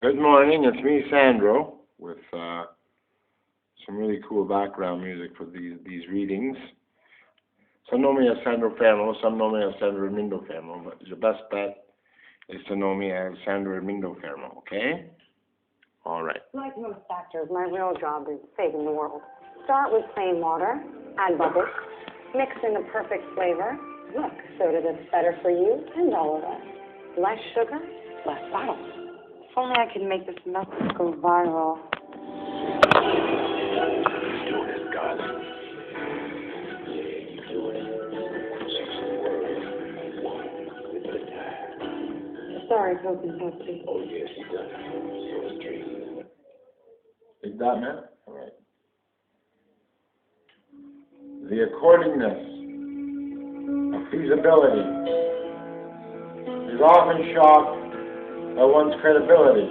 Good morning, it's me, Sandro, with some really cool background music for these readings. Some know me as Sandro Fermo, some know me as Sandro Armindo Fermo, but your best bet is to know me as Sandro Armindo Fermo, okay? All right. Like most actors, my real job is saving the world. Start with plain water, add bubbles, mix in the perfect flavor. Look, soda that's better for you and all of us. Less sugar, less bottles. If only I could make this message go viral. He's doing it, darling. Yeah, he's doing it. She's the word. One with the time. Sorry, Coke and Pepsi. Oh, yes, he does. So it's dreams. Take that, man? All right. The accordingness of feasibility is often shocked by one's credibility.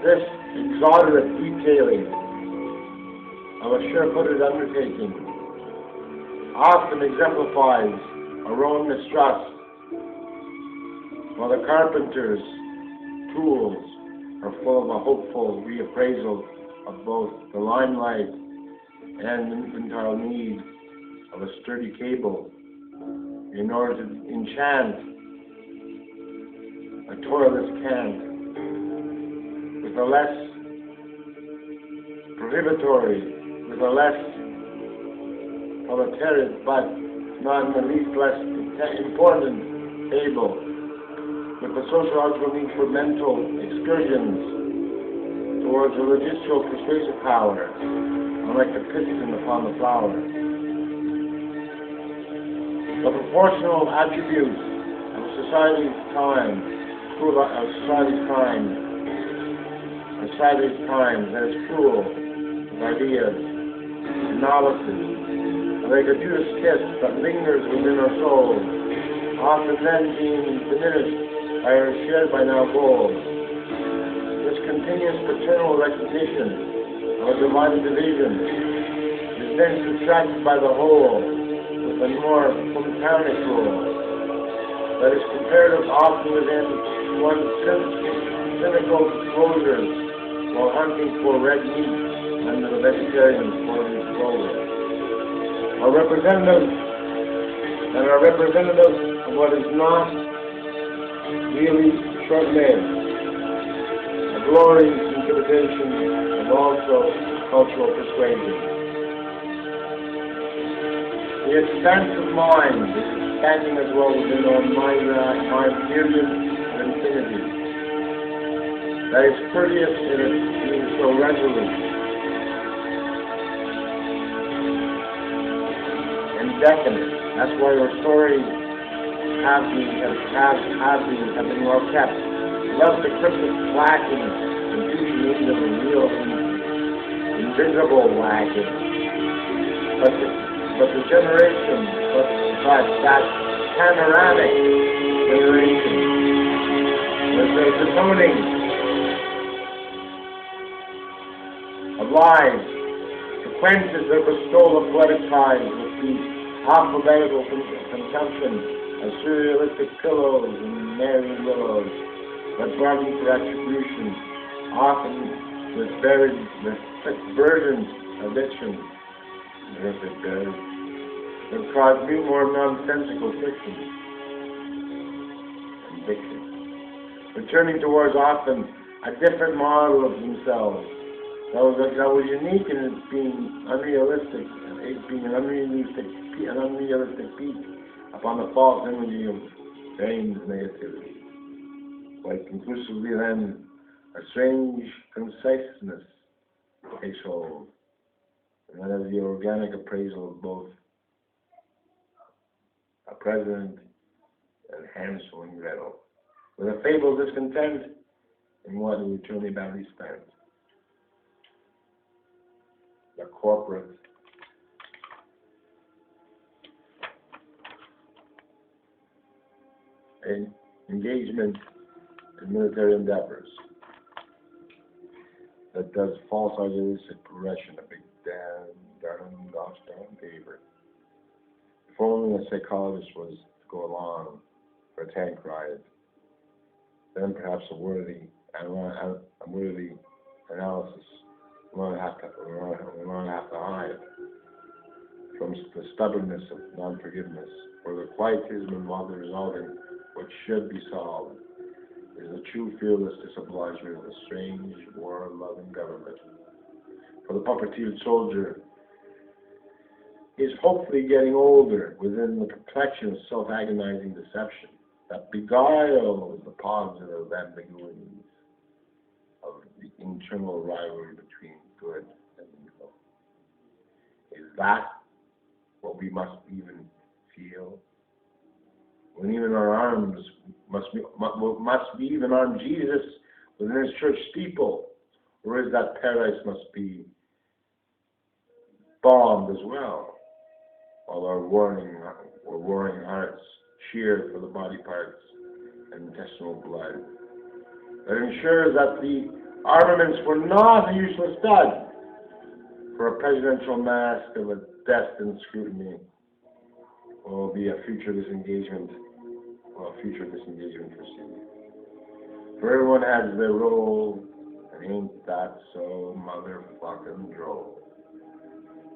This exotic detailing of a sure-footed undertaking often exemplifies our own mistrust, while the carpenter's tools are full of a hopeful reappraisal of both the limelight and infantile need of a sturdy cable in order to enchant a toilless cant with a less prohibitory, with a less proletariat, but not in the least less important table, with the sociological need for mental excursions towards a logistical persuasive power, unlike the piston upon the flower. The proportional attributes of society's time, that is cruel with ideas, novices, like a Judas kiss that lingers within our souls, often then being diminished by our shared by now goals. This continuous paternal recognition of a divided division is then subtracted by the whole with a more compounded rule that is comparative often within one's cynical disclosures while hunting for red meat under the vegetarian form clover. Our representatives of what is not really short-lived, a glorious interpretation of also cultural persuasion. The expansive mind is expanding as well within our myriad of infinity. That is courteous in its being so resolute and definite. That's why our stories have been well kept. Love the cryptic wackiness and teaching into the real invisible wacking. But that panoramic generation, with the devoting of lives, sequences that bestow the poetic ties with the alphabetical consumption of surrealistic pillows and merry willows that bargain for attribution, often with thick burdens of diction, that cause me more nonsensical fiction and diction, returning towards often a different model of themselves that was unique in its being unrealistic, an unrealistic peak upon the false imagery of strange negativity, like conclusively then a strange conciseness takes hold, and that is the organic appraisal of both a president and Hansel and Gretel, with a fabled discontent in what who eternally badly spent. The corporate engagement in military endeavors that does false idealistic progression, a big darn gosh darn favor. If only a psychologist was to go along for a tank ride then perhaps a worthy analysis will not have to hide from the stubbornness of non-forgiveness, or the quietism involved in resolving what should be solved, is the true fearless disobligement of a strange, war-loving government. For the puppeteered soldier is hopefully getting older within the complexion of self-agonizing deception that beguiles the positive ambiguities of the internal rivalry between good and evil. Is that what we must even feel? When even our arms must we even arm Jesus within his church steeple, or is that paradise must be bombed as well, while our warring hearts cheer for the body parts and intestinal blood that ensures that the armaments were not a useless stud for a presidential mask of a destined scrutiny will be a future disengagement proceeding. For everyone has their role, and ain't that so motherfucking droll?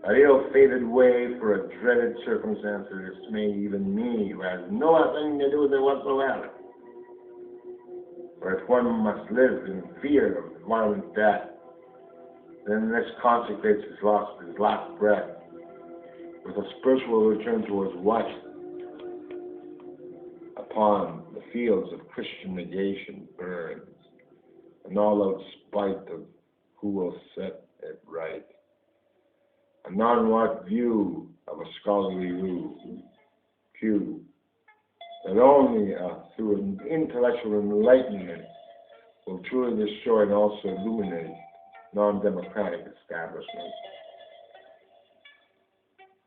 That ill-fated way for a dreaded circumstance to dismay even me, who has nothing to do with it whatsoever. For if one must live in fear of violent death, then this consecrates his last breath with a spiritual return towards what? Upon the fields of Christian negation burns, an all-out spite of who will set it right. A non-what view of a scholarly view that only through an intellectual enlightenment will truly destroy and also illuminate non-democratic establishments.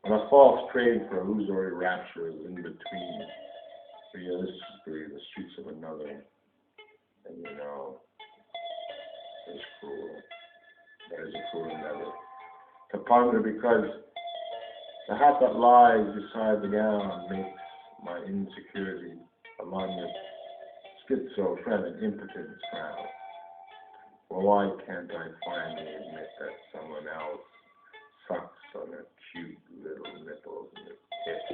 And a false craving for illusory rapture is in between realistically the streets of another, and you know, it's cruel. That is a cruel endeavor to ponder, because the hat that lies beside the gown makes my insecurity along with schizophrenic impotence frown. Well, why can't I finally admit that someone else sucks on her cute little nipples and her tits?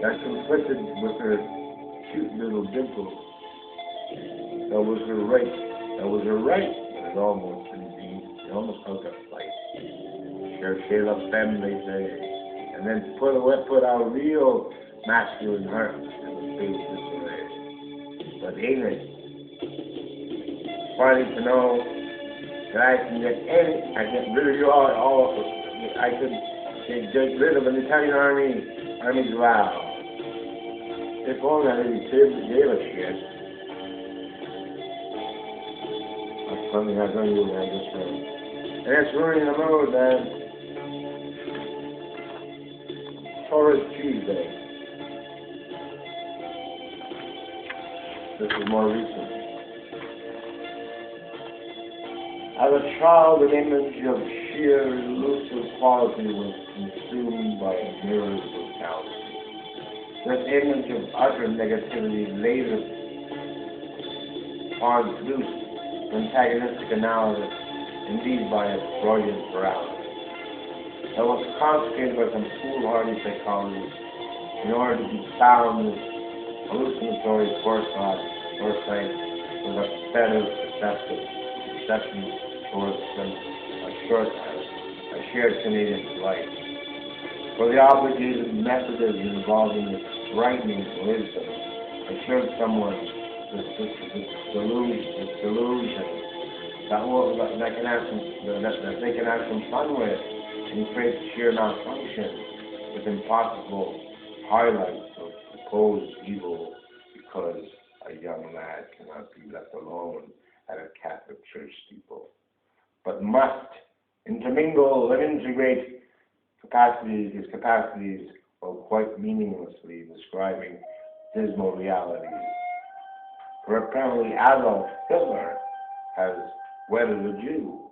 That conflicted with her cute little dimples. That was her right, but it almost felt a fight. Cherchez la femme, they say, and then put our real masculine hearts in the face disarray. But ain't it funny to know that I can get rid of you all I could get rid of an Italian army's vow. If only I really gave a shit. That's something I don't do, I just heard. And it's ruining the mood, man. Taurus Tuesday. This is more recent. As a child, an image of sheer elusive quality was consumed by a mirror's brutality. This image of utter negativity later produced antagonistic analysis, indeed by a Freudian paralysis, that was consecrated by some foolhardy psychologists in order to be found with hallucinatory foresight with a better perception towards a shared Canadian life. For the obligated methodism involving this frightening wisdom assured someone this delusion that they can have some fun with and create sheer malfunction with impossible highlights of supposed evil, because a young lad cannot be left alone at a Catholic church steeple, but must intermingle and integrate his capacities, while quite meaninglessly describing dismal realities. For apparently Adolfs has wedded a Jew,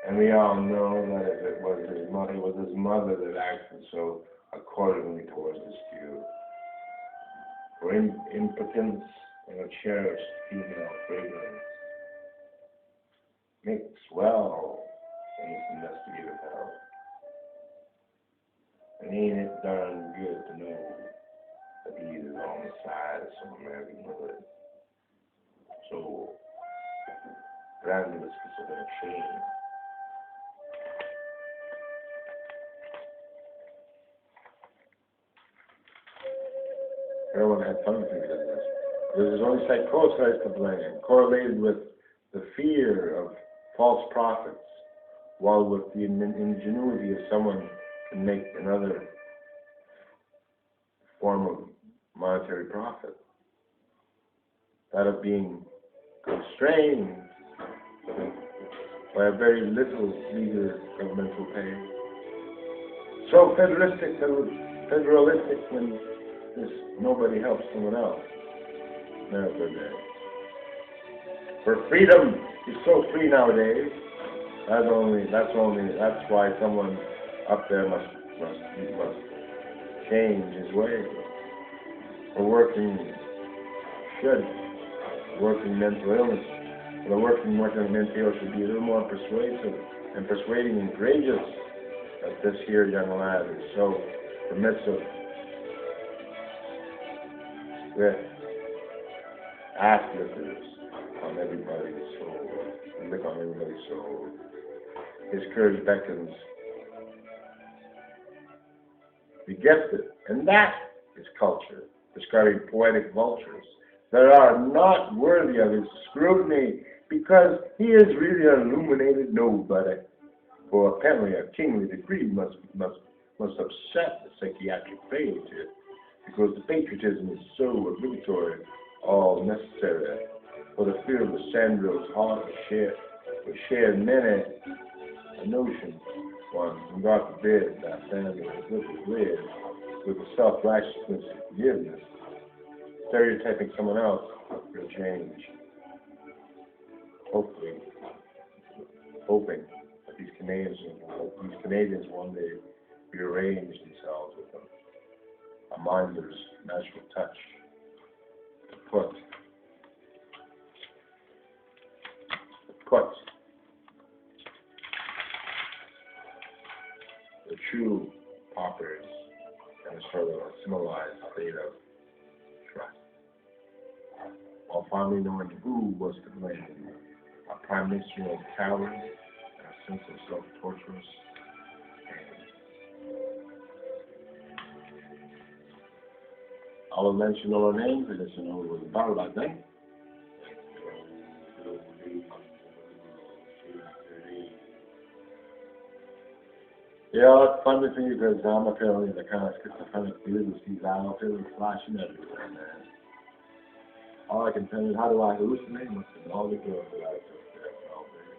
and we all know that it was his mother that acted so accordingly towards this Jew. For impotence and a cherished female fragrance mix well in this investigative hell. And ain't it darn good to know that he is on the side of some American hood. So, grandiose is a shame. Everyone had fun with me because this. There's only psychosis to blame, correlated with the fear of false prophets, while with the ingenuity of someone can make another form of monetary profit. That of being constrained by a very little meager governmental pay. So federalistic when this nobody helps someone else. Never day. For freedom is so free nowadays. That's why someone up there must change his way. For working mental illness. For the working mental illness should be a little more persuasive and persuading and courageous. That this here young lad is so permissive with athletes on everybody's soul. Lick on everybody's soul. His courage beckons. Be gifted. And that is culture. Describing poetic vultures that are not worthy of his scrutiny because he is really an illuminated nobody. For apparently a kingly degree must upset the psychiatric failure because the patriotism is so obligatory, all necessary. For the fear of the Sandro's heart was shared many a notion once, and God forbid that Sandro live with the self-righteousness of forgiveness, stereotyping someone else will change. Hoping that these Canadians one day rearrange themselves with a mindless natural touch to put the true paupers in a sort of a civilized state of trust, while finally knowing who was to blame, a prime minister of coward and a sense of self-torturous. I will mention all the names because you know what it was about, I think. Yeah, it's funny for you because I'm apparently the kind of schizophrenic dude who sees feeling flashing everywhere, man. All I can tell you is how do I hallucinate? Must have been all the girls that I took there all day.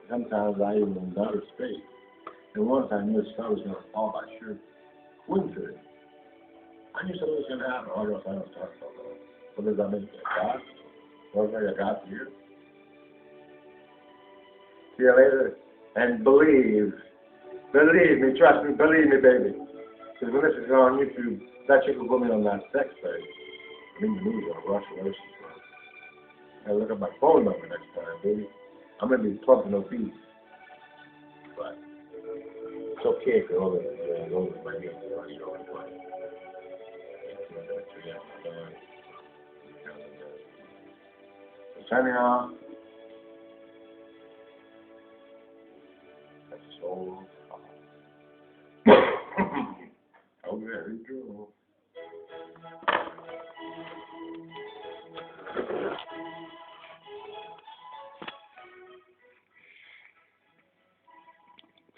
Sometimes I even in outer space. And once I knew a star was going to fall by sheer coincidence. I knew something was going to happen. All I don't talk about that. What does that mean? God? What is a God here? See you later. And believe me, trust me, believe me, baby. Because when this is on YouTube, that chick will put me on that sex page. I mean, the news on Russia relations. I look up my phone number next time, baby. I'm going to be plump and obese. But it's okay if you're older than my age. You know what I'm saying? Signing off. That's so oh, very true.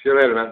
See you later, man.